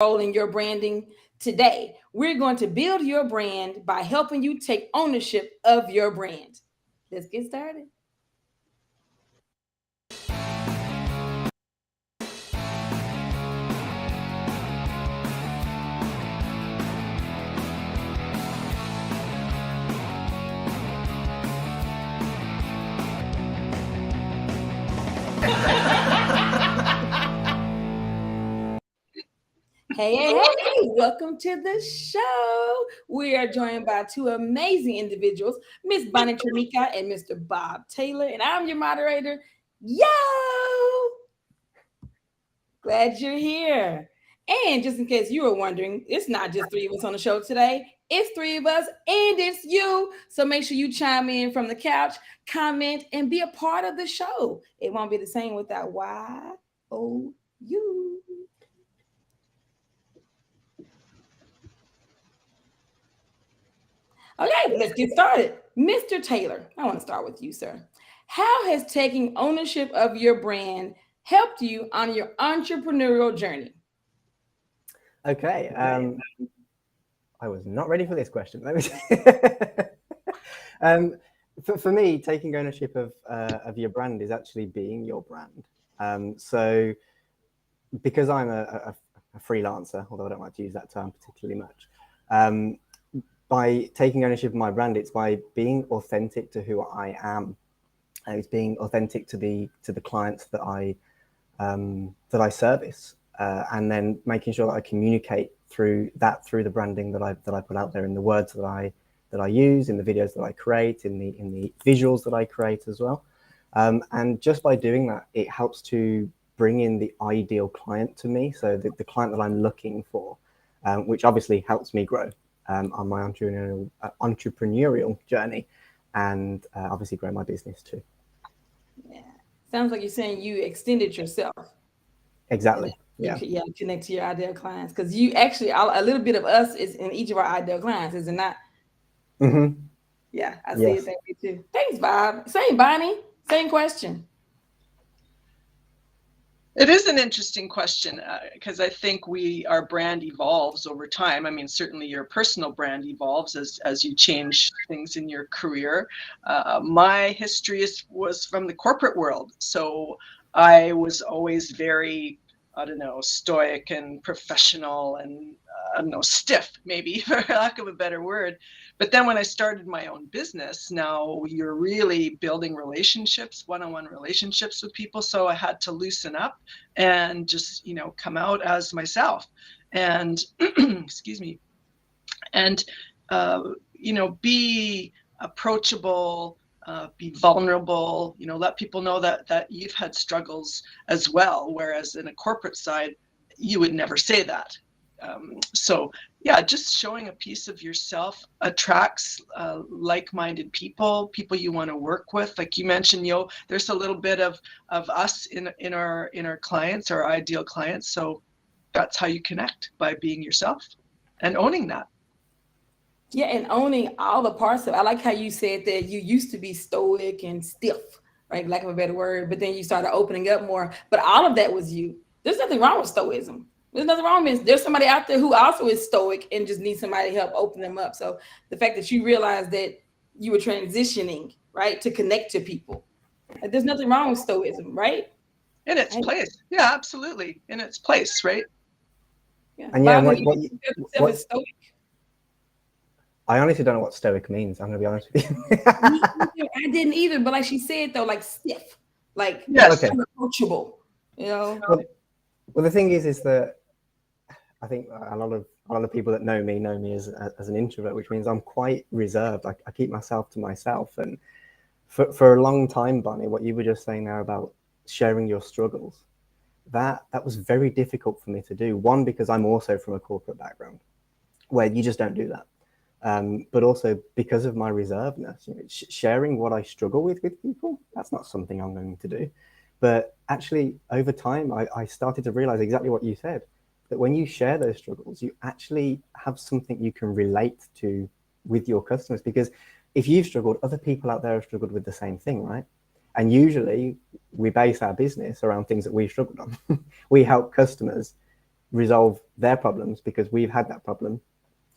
role in your branding. Today, we're going to build your brand by helping you take ownership of your brand. Let's get started. Hey, welcome to the show. We are joined by two amazing individuals, Miss Bonnie Chomica and Mr. Bob Taylor, and I'm your moderator. Yo! Glad you're here. And just in case you were wondering, it's not just three of us on the show today. It's three of us and it's you. So make sure you chime in from the couch, comment, and be a part of the show. It won't be the same without YOU. Okay, let's get started. Mr. Taylor, I want to start with you, sir. How has taking ownership of your brand helped you on your entrepreneurial journey? Okay. I was not ready for this question. Let me say. For me, taking ownership of your brand is actually being your brand. So because I'm a freelancer, although I don't like to use that term particularly much, by taking ownership of my brand, it's by being authentic to who I am. And it's being authentic to the clients that I service, and then making sure that I communicate through the branding that I put out there, in the words that I use, in the videos that I create, in the visuals that I create as well. And just by doing that, it helps to bring in the ideal client to me, so the client that I'm looking for, which obviously helps me grow on my entrepreneurial journey, and obviously grow my business too. Yeah. Sounds like you're saying you extended yourself. Exactly. Yeah. You connect to your ideal clients because you actually a little bit of us is in each of our ideal clients, is it not? Mm-hmm. Yeah, I see it Yes. that way too. Thanks, Bob. Same, Bonnie. Same question. It is an interesting question because I think our brand evolves over time. I mean, certainly your personal brand evolves as you change things in your career. My history was from the corporate world, so I was always very, I don't know, stoic and professional and I don't know, stiff, maybe for lack of a better word. But then when I started my own business, now you're really building relationships, one-on-one relationships with people. So I had to loosen up and just, come out as myself and excuse me, and, be approachable, be vulnerable, let people know that you've had struggles as well. Whereas in a corporate side, you would never say that. So yeah, just showing a piece of yourself attracts like-minded people you want to work with. Like you mentioned, there's a little bit of us in our clients, our ideal clients. So that's how you connect, by being yourself and owning that. Yeah, and owning all the parts of it. I like how you said that you used to be stoic and stiff, right? Lack of a better word, but then you started opening up more. But all of that was you. There's nothing wrong with stoicism. There's nothing wrong with it. There's somebody out there who also is stoic and just needs somebody to help open them up. So the fact that you realized that you were transitioning, right, to connect to people. Like, there's nothing wrong with stoicism, right? In its Right. place. Yeah, absolutely. In its place, right? Yeah. And yeah, Bob, what, you what, yourself what as stoic. I honestly don't know what stoic means. I'm going to be honest with Me you. either. I didn't either, but like she said though, like stiff, like Yes. Okay. unapproachable. You know. Well, the thing is that I think a lot of people that know me as an introvert, which means I'm quite reserved. I keep myself to myself, and for a long time, Bonnie, what you were just saying there about sharing your struggles, that was very difficult for me to do. One, because I'm also from a corporate background where you just don't do that. But also because of my reservedness, sharing what I struggle with people, that's not something I'm going to do. But actually, over time, I started to realize exactly what you said, that when you share those struggles, you actually have something you can relate to with your customers. Because if you've struggled, other people out there have struggled with the same thing, right? And usually we base our business around things that we've struggled on. We help customers resolve their problems because we've had that problem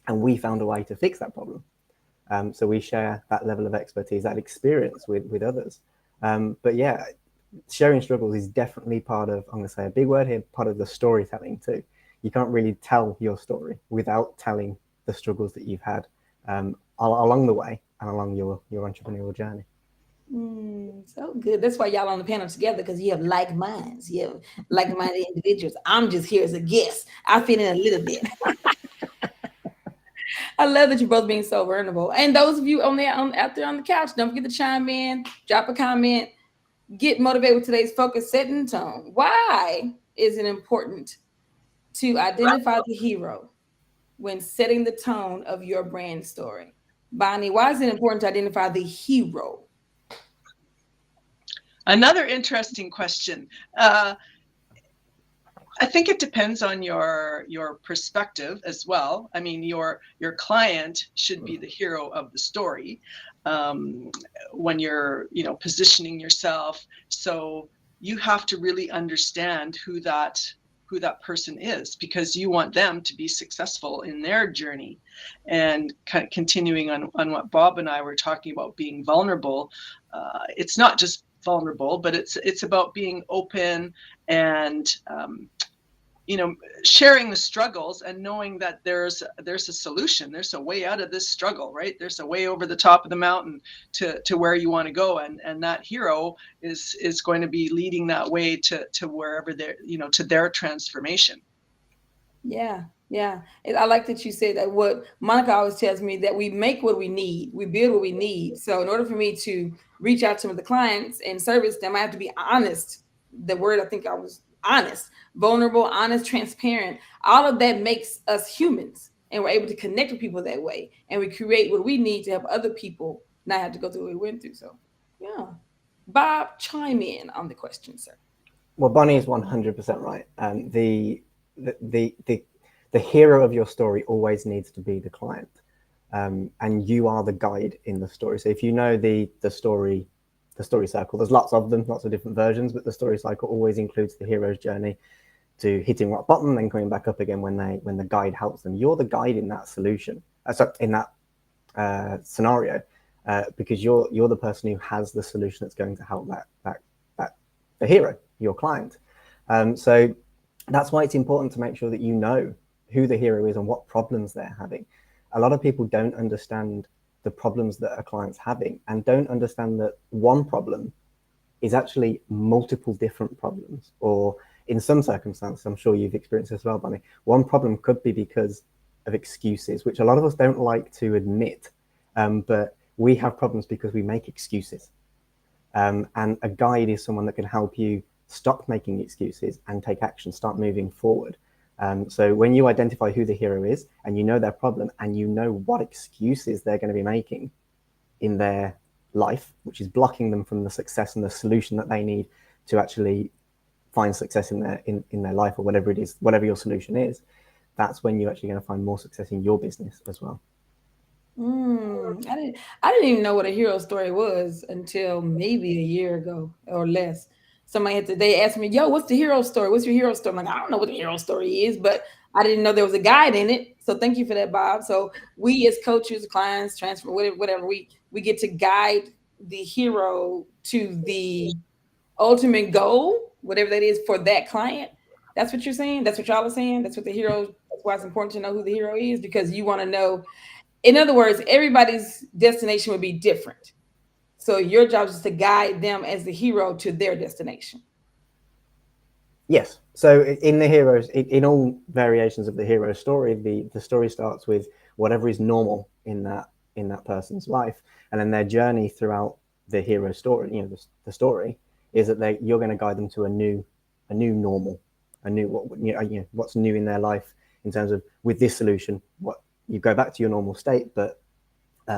and we found a way to fix that problem. So we share that level of expertise, that experience with others. But yeah, sharing struggles is definitely part of, I'm going to say a big word here, part of the storytelling too. You can't really tell your story without telling the struggles that you've had along the way and along your entrepreneurial journey. So good. That's why y'all on the panel together, because you have like minds. You have like-minded individuals. I'm just here as a guest. I fit in a little bit. I love that you're both being so vulnerable. And those of you out there on the couch, don't forget to chime in, drop a comment, get motivated with today's focus, setting the tone. Why is it important to identify the hero when setting the tone of your brand story? Bonnie, why is it important to identify the hero? Another interesting question. I think it depends on your perspective as well. I mean, your client should be the hero of the story when you're, positioning yourself. So you have to really understand who that person is, because you want them to be successful in their journey. And kind of continuing on what Bob and I were talking about, being vulnerable. It's not just vulnerable, but it's about being open and sharing the struggles and knowing that there's a solution, there's a way out of this struggle, right? There's a way over the top of the mountain to where you want to go, and that hero is going to be leading that way to wherever they're, to their transformation. Yeah. I like that you said that. What Monica always tells me, that we make what we need, we build what we need. So in order for me to reach out to the clients and service them, I have to be honest. The word, I think I was honest, vulnerable, honest, transparent. All of that makes us humans, and we're able to connect with people that way. And we create what we need to help other people not have to go through what we went through. So yeah. Bob, chime in on the question, sir. Well, Bonnie is 100% right. The hero of your story always needs to be the client, and you are the guide in the story. So if you know the story cycle, there's lots of them, lots of different versions, but the story cycle always includes the hero's journey to hitting rock bottom, then coming back up again when the guide helps them. You're the guide in that solution, in that scenario, because you're the person who has the solution that's going to help that the hero, your client. So that's why it's important to make sure that you know who the hero is and what problems they're having. A lot of people don't understand the problems that a client's having, and don't understand that one problem is actually multiple different problems, or in some circumstances, I'm sure you've experienced as well, Bonnie, one problem could be because of excuses, which a lot of us don't like to admit, but we have problems because we make excuses. And a guide is someone that can help you stop making excuses and take action, start moving forward. So when you identify who the hero is, and you know their problem, and you know what excuses they're going to be making in their life, which is blocking them from the success and the solution that they need to actually find success in their life, or whatever it is, whatever your solution is, that's when you're actually going to find more success in your business as well. I didn't even know what a hero story was until maybe a year ago or less. They asked me, yo, what's the hero story? What's your hero story? I'm like, I don't know what the hero story is, but I didn't know there was a guide in it. So thank you for that, Bob. So we as coaches, clients, transfer, whatever, we get to guide the hero to the ultimate goal, whatever that is for that client. That's what you're saying. That's what y'all are saying. That's why it's important to know who the hero is, because you want to know. In other words, everybody's destination would be different. So your job is to guide them as the hero to their destination. Yes. So in the heroes, in all variations of the hero story, the story starts with whatever is normal in that person's life, and then their journey throughout the hero story, the story is that you're going to guide them to a new normal, what's new in their life in terms of, with this solution, what you go back to your normal state, but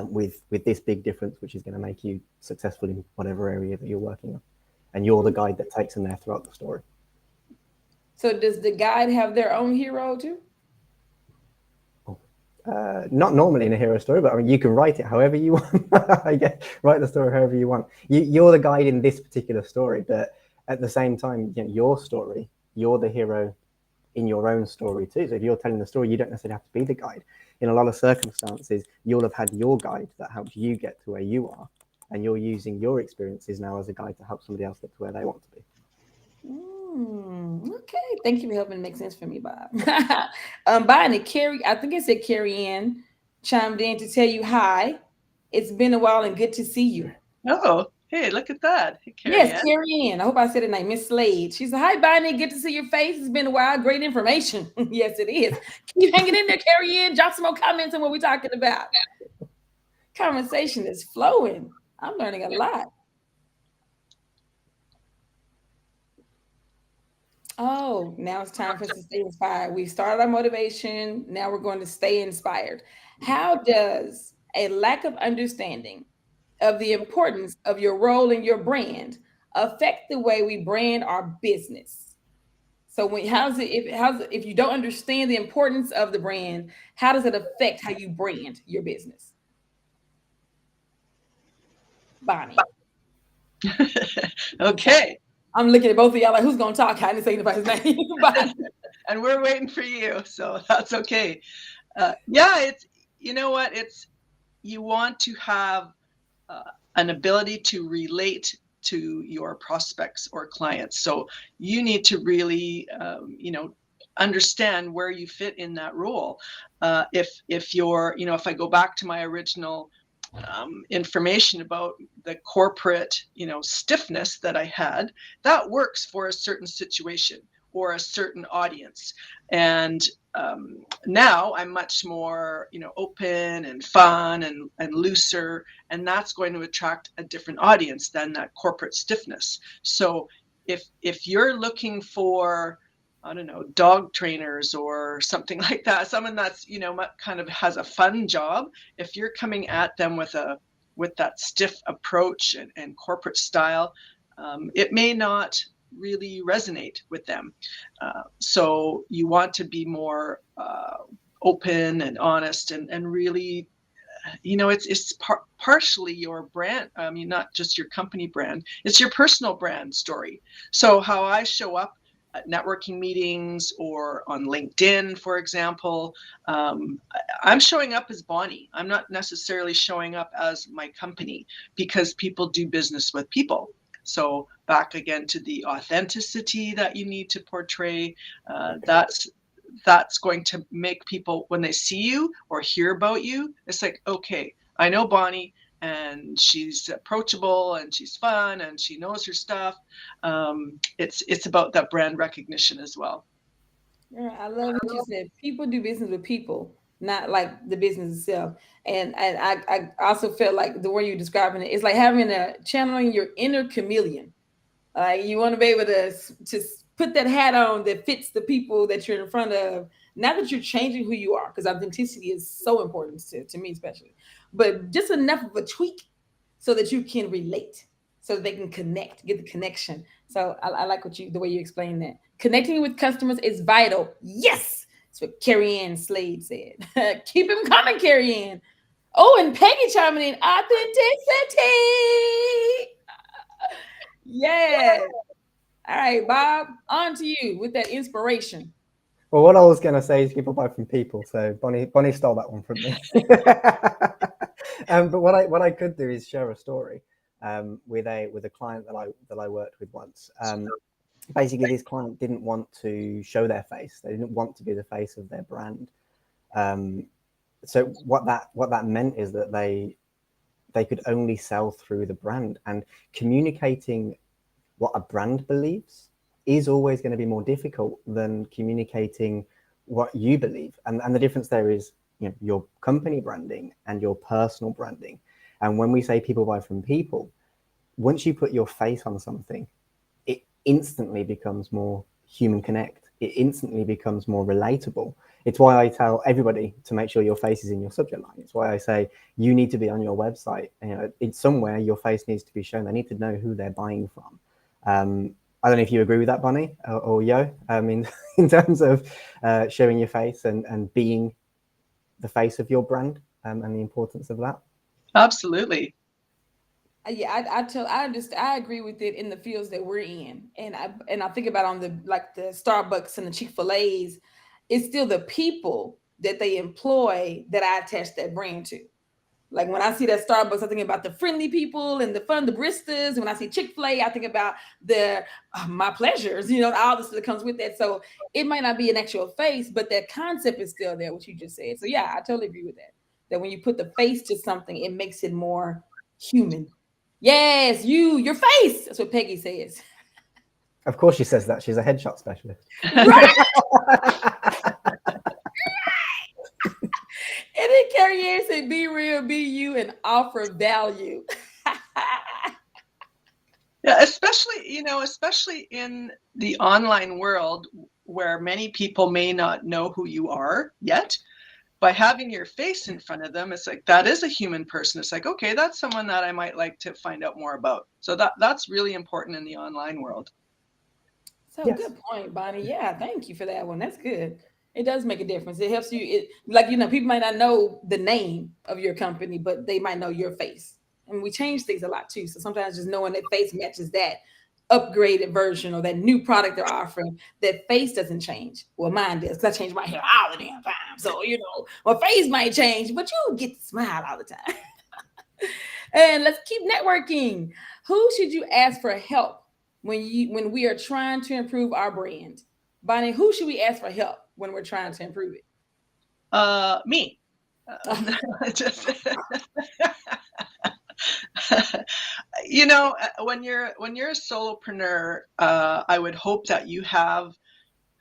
with this big difference, which is going to make you successful in whatever area that you're working on, and you're the guide that takes them there throughout the story. So does the guide have their own hero too? Not normally in a hero story, but I mean, you can write it however you want. Write the story however you want. You're the guide in this particular story, but at the same time, your story, you're the hero in your own story too. So if you're telling the story, you don't necessarily have to be the guide. In a lot of circumstances, you'll have had your guide that helps you get to where you are, and you're using your experiences now as a guide to help somebody else get to where they want to be. Okay, thank you for helping make sense for me, Bob. Bonnie, Carrie, I think it said Carrie Ann chimed in to tell you hi. It's been a while and good to see you. Oh, hey, look at that. Hey, Carrie Yes, Ann. Carrie Ann. I hope I said it right. Miss Slade. She said, "Hi, Bonnie. Good to see your face. It's been a while. Great information." Yes, it is. Keep hanging in there, Carrie Ann. Drop some more comments on what we're talking about. Conversation is flowing. I'm learning a lot. Oh, now it's time for us to stay inspired. We started our motivation. Now we're going to stay inspired. How does a lack of understanding of the importance of your role in your brand affect the way we brand our business? So when if you don't understand the importance of the brand, how does it affect how you brand your business? Bonnie. Okay. I'm looking at both of y'all like, who's gonna talk? I didn't say anybody's name. Bonnie. And we're waiting for you, so that's okay. Yeah, it's, you know what, it's, you want to have an ability to relate to your prospects or clients. So you need to really, understand where you fit in that role. If you're, if I go back to my original information about the corporate, stiffness that I had, that works for a certain situation or a certain audience. And now I'm much more, open and fun and looser, and that's going to attract a different audience than that corporate stiffness. So if you're looking for, I don't know, dog trainers or something like that, someone that's, kind of has a fun job, if you're coming at them with that stiff approach and corporate style, it may not really resonate with them. So you want to be more open and honest and really, it's partially your brand. I mean, not just your company brand, it's your personal brand story. So how I show up at networking meetings or on LinkedIn, for example, I'm showing up as Bonnie. I'm not necessarily showing up as my company, because people do business with people. So back again to the authenticity that you need to portray. That's going to make people, when they see you or hear about you, it's like, okay, I know Bonnie, and she's approachable and she's fun and she knows her stuff. It's about that brand recognition as well. Yeah, I love what you said. People do business with people, not like the business itself. And I also felt like the way you're describing it, it's like having a channeling your inner chameleon. You want to be able to put that hat on that fits the people that you're in front of. Not that you're changing who you are, because authenticity is so important to me, especially, but just enough of a tweak so that you can relate, so they can connect, get the connection. So I like the way you explain that. Connecting with customers is vital. Yes, that's what Carrie Ann Slade said. Keep him coming, Carrie Ann. Oh, and Peggy chiming in authenticity. Yeah. All right, Bob, on to you with that inspiration. Well, what I was going to say is people buy from people. So Bonnie stole that one from me. But what I could do is share a story with a client that I worked with once. Basically, this client didn't want to show their face. They didn't want to be the face of their brand. So what that meant is that they could only sell through the brand, and communicating what a brand believes is always going to be more difficult than communicating what you believe. And the difference there is, your company branding and your personal branding. And when we say people buy from people, once you put your face on something, it instantly becomes more human connect. It instantly becomes more relatable. It's why I tell everybody to make sure your face is in your subject line. It's why I say you need to be on your website. It's somewhere your face needs to be shown. They need to know who they're buying from. I don't know if you agree with that, Bonnie or Yo, in terms of showing your face and being the face of your brand, and the importance of that. Absolutely. Yeah, I just I agree with it in the fields that we're in, and I think about on the like the Starbucks and the Chick-fil-A's, it's still the people that they employ that I attach that brand to. Like when I see that Starbucks, I think about the friendly people and the fun, the baristas. And when I see Chick-fil-A, I think about the my pleasures, all the stuff that comes with that. So it might not be an actual face, but that concept is still there, what you just said. So yeah, I totally agree with that. That when you put the face to something, it makes it more human. Yes, your face. That's what Peggy says. Of course, she says that. She's a headshot specialist. Right. And then Carrie Ann said, be real, be you, and offer value. Yeah, especially in the online world where many people may not know who you are yet. By having your face in front of them, it's like that is a human person. It's like, okay, that's someone that I might like to find out more about. So that's really important in the online world. So Yes. good point, Bonnie. Yeah, thank you for that one. That's good. It does make a difference. It helps you. It like people might not know the name of your company, but they might know your face. And we change things a lot too. So sometimes just knowing that face matches that upgraded version or that new product they're offering, that face doesn't change. Well, mine does because I change my hair all the damn time. So my face might change, but you get to smile all the time. And let's keep networking. Who should you ask for help when we are trying to improve our brand? Bonnie, who should we ask for help when we're trying to improve it? Me. Just, when you're a solopreneur, I would hope that you have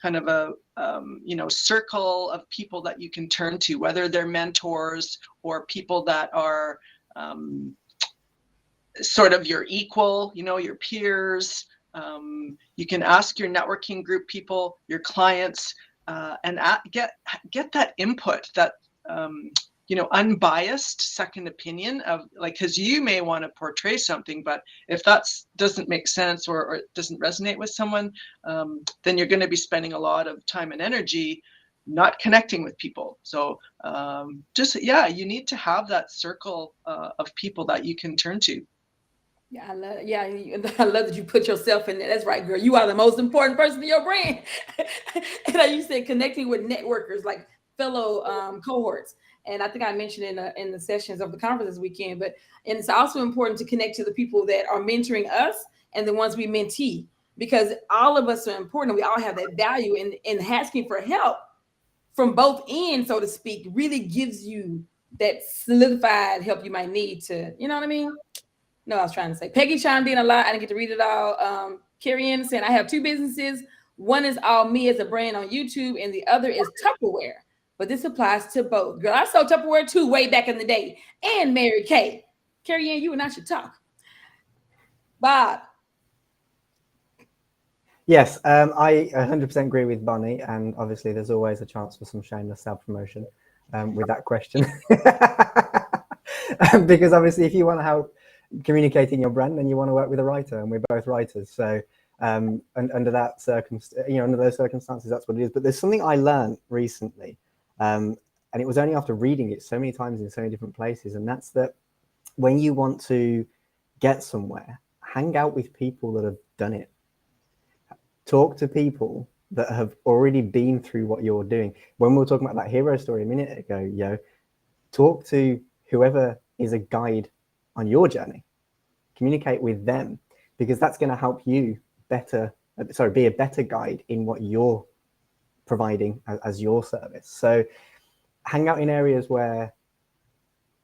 kind of a circle of people that you can turn to, whether they're mentors or people that are sort of your equal, your peers. You can ask your networking group people, your clients, and get that input, that unbiased second opinion of like, because you may want to portray something, but if that doesn't make sense or it doesn't resonate with someone, then you're going to be spending a lot of time and energy not connecting with people. So you need to have that circle of people that you can turn to. Yeah, I love that you put yourself in there. That's right, girl. You are the most important person in your brand. And like you said, connecting with networkers, like fellow cohorts. And I think I mentioned in the sessions of the conference this weekend. And it's also important to connect to the people that are mentoring us and the ones we mentee, because all of us are important. We all have that value, and asking for help from both ends, so to speak, really gives you that solidified help you might need to, you know what I mean? No, I was trying to say. Peggy chimed in a lot. I didn't get to read it all. Carrie Ann saying, I have two businesses. One is all me as a brand on YouTube, and the other is Tupperware. But this applies to both. Girl, I sold Tupperware too way back in the day. And Mary Kay. Carrie Ann, you and I should talk. Bob. Yes, I 100% agree with Bonnie, and obviously there's always a chance for some shameless self-promotion with that question. Because obviously if you want to help communicating your brand, then you want to work with a writer, and we're both writers. So and under those circumstances, that's what it is. But there's something I learned recently, and it was only after reading it so many times in so many different places, and that's that when you want to get somewhere, hang out with people that have done it. Talk to people that have already been through what you're doing. When we were talking about that hero story a minute ago, talk to whoever is a guide on your journey. Communicate with them, because that's going to help you be a better guide in what you're providing as your service. So hang out in areas where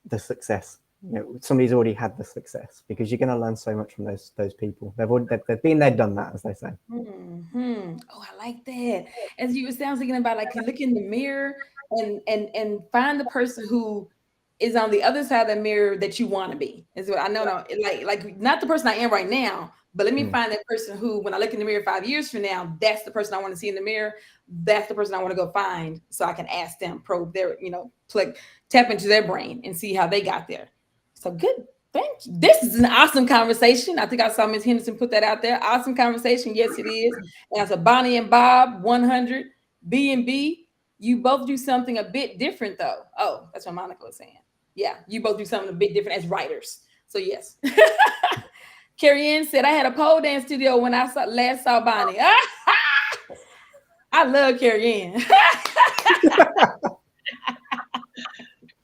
the success, somebody's already had the success, because you're going to learn so much from those people. They've been there, done that, as they say. Oh, I like that. As you were thinking about, like, you look in the mirror and find the person who is on the other side of the mirror that you want to be. Is what I know. No, like not the person I am right now, but let me find that person who, when I look in the mirror 5 years from now, that's the person I want to see in the mirror. That's the person I want to go find, so I can ask them, probe their, tap into their brain and see how they got there. So good. Thank you. This is an awesome conversation. I think I saw Ms. Henderson put that out there. Awesome conversation. Yes, it is. And as a Bonnie and Bob 100 B&B, you both do something a bit different, though. Oh, that's what Monica was saying. Yeah, you both do something a bit different as writers. So yes. Carrie Ann said, I had a pole dance studio when I last saw Bonnie. I love Carrie Ann.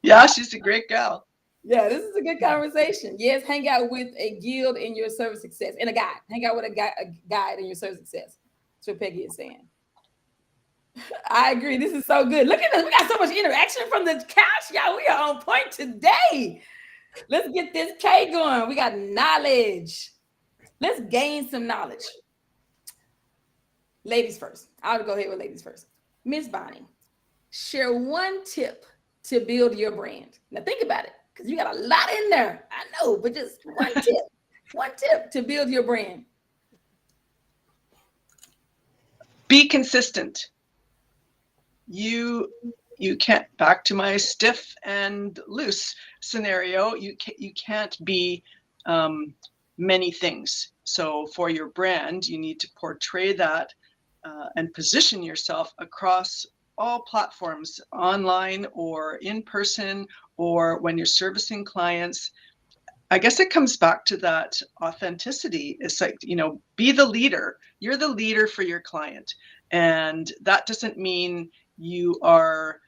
Yeah, she's a great gal. Yeah, this is a good conversation. Yes, hang out with a guild in your service success and a guide. Hang out with a guide in your service success. That's what Peggy is saying. I agree. This is so good. Look at this. We got so much interaction from the couch, y'all. We are on point today. Let's get this K going. We got knowledge. Let's gain some knowledge. Ladies first. I'll go ahead with ladies first. Miss Bonnie, share one tip to build your brand. Now think about it, because you got a lot in there. I know, but just one tip. One tip to build your brand. Be consistent. You can't, back to my stiff and loose scenario, you can't be many things. So for your brand, you need to portray that and position yourself across all platforms, online or in person, or when you're servicing clients. I guess it comes back to that authenticity. It's like, be the leader. You're the leader for your client. And that doesn't mean you are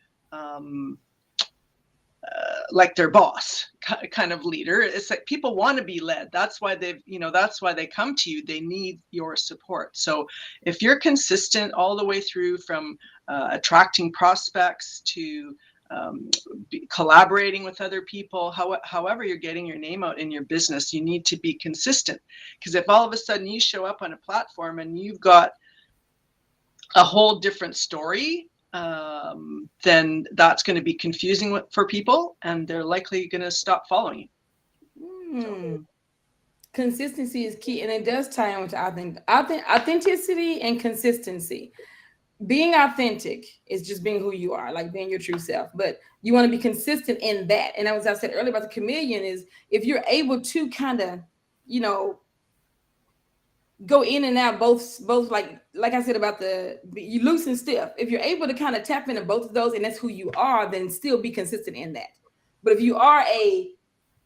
like their boss kind of leader. It's like people want to be led. That's why that's why they come to you. They need your support. So if you're consistent all the way through from attracting prospects to collaborating with other people, however you're getting your name out in your business, you need to be consistent. Because if all of a sudden you show up on a platform and you've got a whole different story, then that's going to be confusing for people, and they're likely going to stop following you. Consistency is key, and it does tie in with authenticity and consistency. Being authentic is just being who you are, like being your true self, but you want to be consistent in that. And as I said earlier about the chameleon, is if you're able to kind of, go in and out, both like I said about you loose and stiff. If you're able to kind of tap into both of those and that's who you are, then still be consistent in that. But if you are a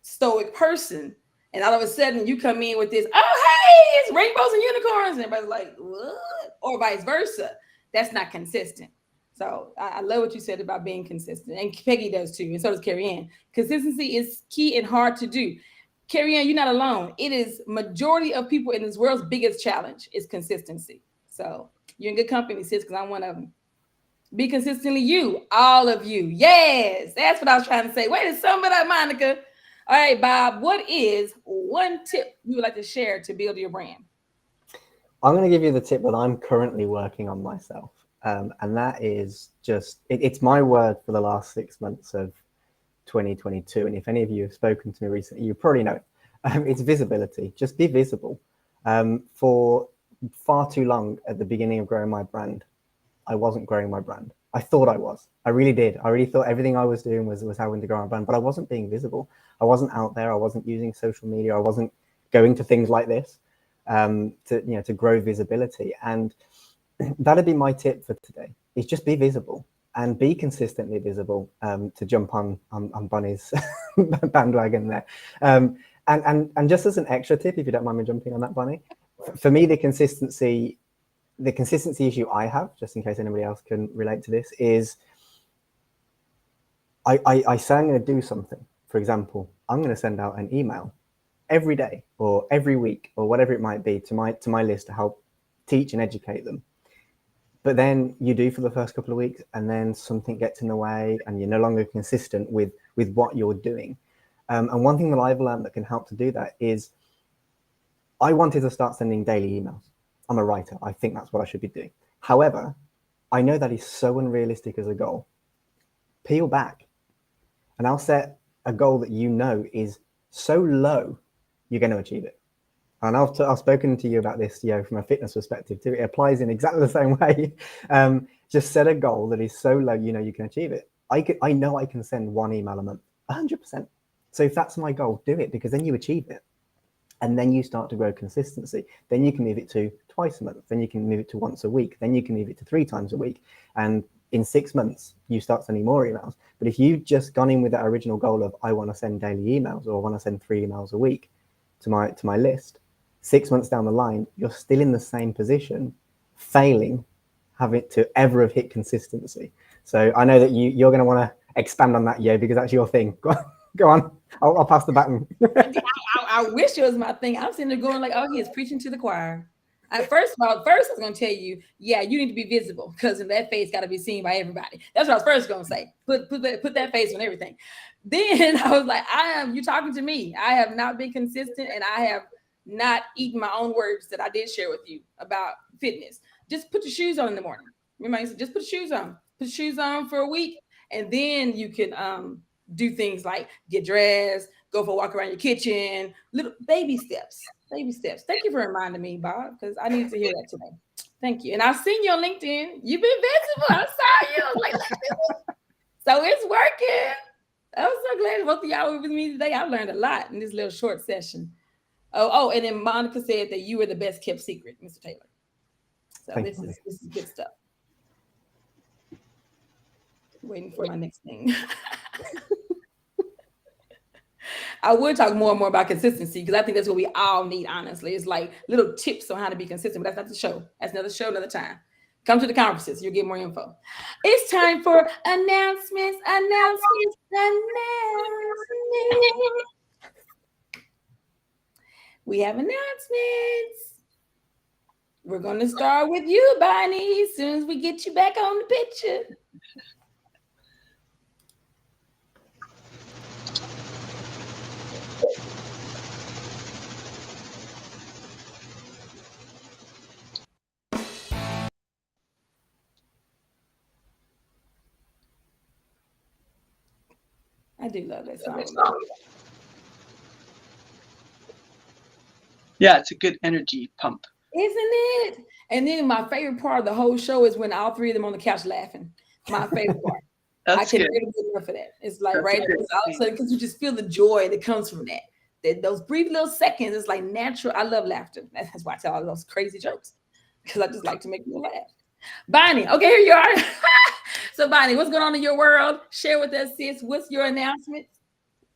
stoic person and all of a sudden you come in with this, oh hey, it's rainbows and unicorns, and everybody's like, what? Or vice versa, that's not consistent. So I love what you said about being consistent, and Peggy does too, and so does Carrie Ann. Consistency is key and hard to do. Carrie Ann, you're not alone. It is majority of people in this world's biggest challenge is consistency. So you're in good company, sis, because I'm one of them. Be consistently you, all of you. Yes, that's what I was trying to say. Wait, it's something about Monica. All right, Bob, what is one tip you would like to share to build your brand? I'm going to give you the tip that I'm currently working on myself. And that is just, it's my word for the last 6 months of 2022. And if any of you have spoken to me recently, you probably know it. It's visibility. Just be visible. For far too long at the beginning of growing my brand, I wasn't growing my brand. I thought I was. I really did. I really thought everything I was doing was having to grow my brand, but I wasn't being visible. I wasn't out there. I wasn't using social media. I wasn't going to things like this to grow visibility. And that'd be my tip for today, is just be visible and be consistently visible, to jump on Bunny's bandwagon there. And just as an extra tip, if you don't mind me jumping on that, Bunny, for me, the consistency issue I have, just in case anybody else can relate to this, is I say I'm going to do something. For example, I'm going to send out an email every day or every week or whatever it might be to my list to help teach and educate them. But then you do for the first couple of weeks, and then something gets in the way and you're no longer consistent with what you're doing. And one thing that I've learned that can help to do that is I wanted to start sending daily emails. I'm a writer. I think that's what I should be doing. However, I know that is so unrealistic as a goal. Peel back, and I'll set a goal that is so low, you're going to achieve it. And I've spoken to you about this, from a fitness perspective too. It applies in exactly the same way. Just set a goal that is so low, you can achieve it. I know I can send one email a month, 100%. So if that's my goal, do it, because then you achieve it. And then you start to grow consistency. Then you can move it to twice a month. Then you can move it to once a week. Then you can move it to 3 times a week. And in 6 months, you start sending more emails. But if you've just gone in with that original goal of I want to send daily emails, or I want to send 3 emails a week to my list, 6 months down the line, you're still in the same position, failing having to ever have hit consistency. So I know that you're going to want to expand on that, because that's your thing. Go on. I'll pass the baton. I wish it was my thing. I'm sitting there going like, oh, he is preaching to the choir. First I was going to tell you, yeah, you need to be visible, because that face got to be seen by everybody. That's what I was first going to say. Put that face on everything. Then I was like, you talking to me. I have not been consistent, and I have not eaten my own words that I did share with you about fitness. Just put your shoes on in the morning. Remember, I said, just put your shoes on. Put your shoes on for a week, and then you can do things like get dressed, go for a walk around your kitchen, little baby steps. Baby steps. Thank you for reminding me, Bob, because I needed to hear that today. Thank you. And I've seen you on LinkedIn. You've been visible. I saw you. I was like, so it's working. I'm so glad both of y'all were with me today. I learned a lot in this little short session. Oh, and then Monica said that you were the best kept secret, Mr. Taylor. So this is good stuff. Waiting for my next thing. I would talk more and more about consistency, because I think that's what we all need, honestly. It's like little tips on how to be consistent, but that's not the show. That's another show, another time. Come to the conferences. You'll get more info. It's time for announcements. We have announcements. We're going to start with you, Bonnie, as soon as we get you back on the picture. I do love that song. Yeah, it's a good energy pump. Isn't it? And then my favorite part of the whole show is when all three of them on the couch laughing. My favorite part. I can never get enough of that. It's like all of a sudden, because you just feel the joy that comes from that. Those brief little seconds, it's like natural. I love laughter. That's why I tell all those crazy jokes, because I just like to make people laugh. Bonnie, okay, here you are. So Bonnie, what's going on in your world? Share with us, sis. What's your announcement?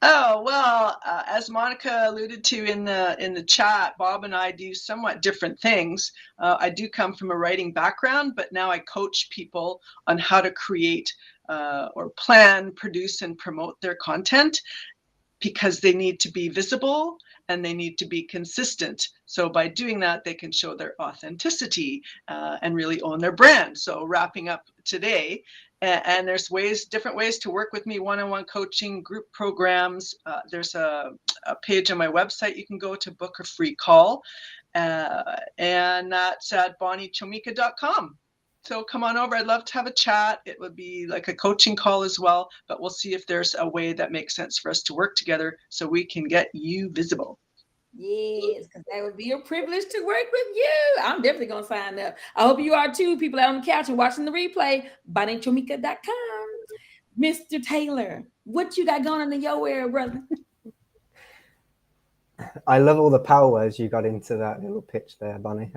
Oh, well, as Monica alluded to in the chat, Bob and I do somewhat different things. I do come from a writing background, but now I coach people on how to create or plan, produce, and promote their content, because they need to be visible and they need to be consistent. So by doing that, they can show their authenticity and really own their brand. So wrapping up today, and there's different ways to work with me, one-on-one coaching, group programs. There's a page on my website you can go to book a free call, and that's at bonniechomica.com. So come on over. I'd love to have a chat. It would be like a coaching call as well, but we'll see if there's a way that makes sense for us to work together so we can get you visible. Yes, because that would be a privilege to work with you. I'm definitely going to sign up. I hope you are too, people out on the couch and watching the replay. BonnieChomica.com. Mr. Taylor, what you got going on in your area, brother? I love all the power words you got into that little pitch there, Bonnie.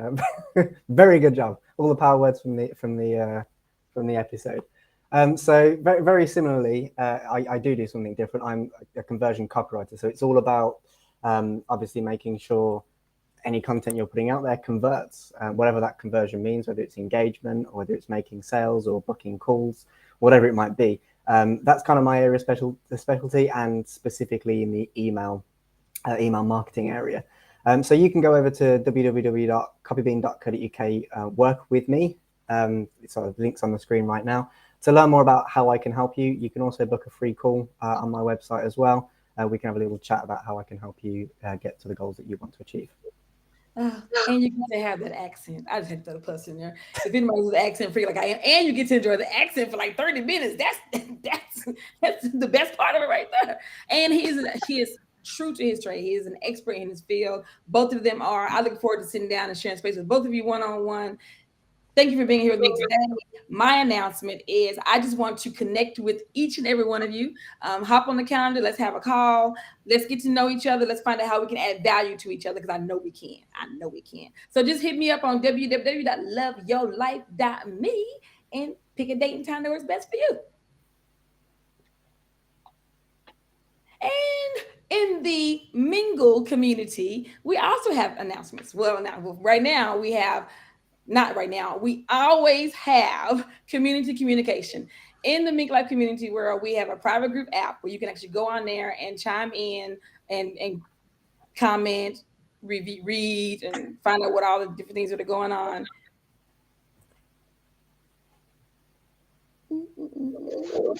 Very good job. All the power words from the episode. So very, very similarly, I do something different. I'm a conversion copywriter, so it's all about obviously making sure any content you're putting out there converts, whatever that conversion means, whether it's engagement or whether it's making sales or booking calls, whatever it might be. That's kind of my area of specialty, and specifically in the email marketing area. So you can go over to www.copybean.co.uk, work with me. So the link's on the screen right now. To learn more about how I can help you, you can also book a free call on my website as well. We can have a little chat about how I can help you get to the goals that you want to achieve. And you get to have that accent. I just had to throw the plus in there. If anybody's an accent free like I am, and you get to enjoy the accent for like 30 minutes, that's the best part of it right there. And he is true to his trade. He is an expert in his field. Both of them are. I look forward to sitting down and sharing space with both of you one-on-one. Thank you for being here with me today. My announcement is I just want to connect with each and every one of you. Hop on the calendar. Let's have a call. Let's get to know each other. Let's find out how we can add value to each other, because I know we can. So just hit me up on www.loveyourlife.me, and pick a date and time that works best for you. And in the Mingle community, we also have announcements. Well, now right now we have not right now. We always have community communication in the Mink Life community, where we have a private group app where you can actually go on there and chime in and comment, read, and find out what all the different things that are going on. Or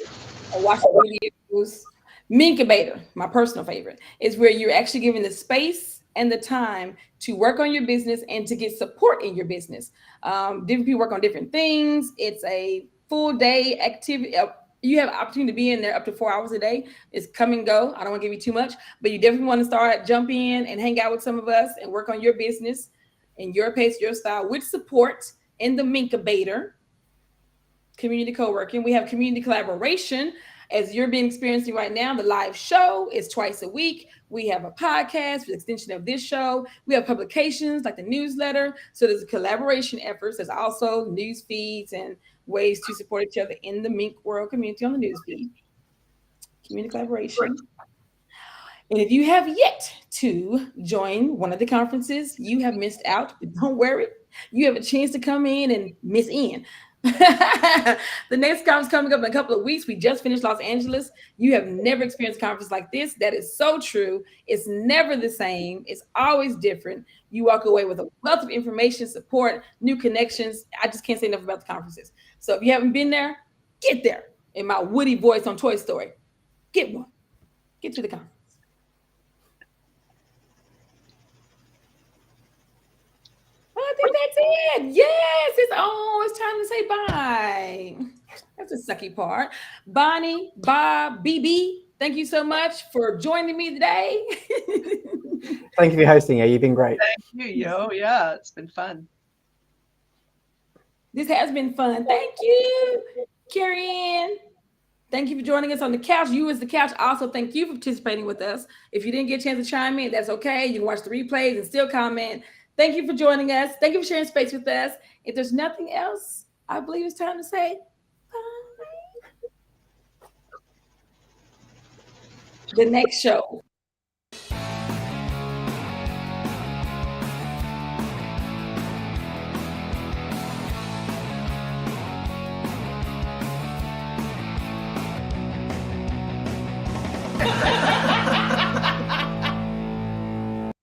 watch the videos. Minkubator, my personal favorite, is where you're actually given the space and the time to work on your business and to get support in your business. Different people work on different things. It's a full day activity. You have opportunity to be in there up to 4 hours a day. It's come and go. I don't want to give you too much, but you definitely want to jump in and hang out with some of us and work on your business in your pace, your style, with support in the Minkubator community co-working. We have community collaboration, as you're being experiencing right now. The live show is twice a week. We have a podcast for the extension of this show. We have publications like the newsletter. So there's a collaboration efforts. There's also news feeds and ways to support each other in the Mink World community on the news feed. Community collaboration. And if you have yet to join one of the conferences, you have missed out, but don't worry. You have a chance to come in and miss in. The next conference coming up in a couple of weeks. We just finished Los Angeles. You have never experienced a conference like this. That is so true. It's never the same. It's always different. You walk away with a wealth of information, support, new connections. I just can't say enough about the conferences. So if you haven't been there, get there. In my Woody voice on Toy Story, get one. Get to the conference. I think that's it. Yes, it's time to say bye. That's the sucky part. Bonnie, Bob, BB, thank you so much for joining me today. Thank you for hosting. You've been great. Thank you, Yo. Yeah, it's been fun. This has been fun. Thank you, Carrie Ann. Thank you for joining us on the couch. You as the couch, also thank you for participating with us. If you didn't get a chance to chime in, that's okay. You can watch the replays and still comment. Thank you for joining us. Thank you for sharing space with us. If there's nothing else, I believe it's time to say bye. The next show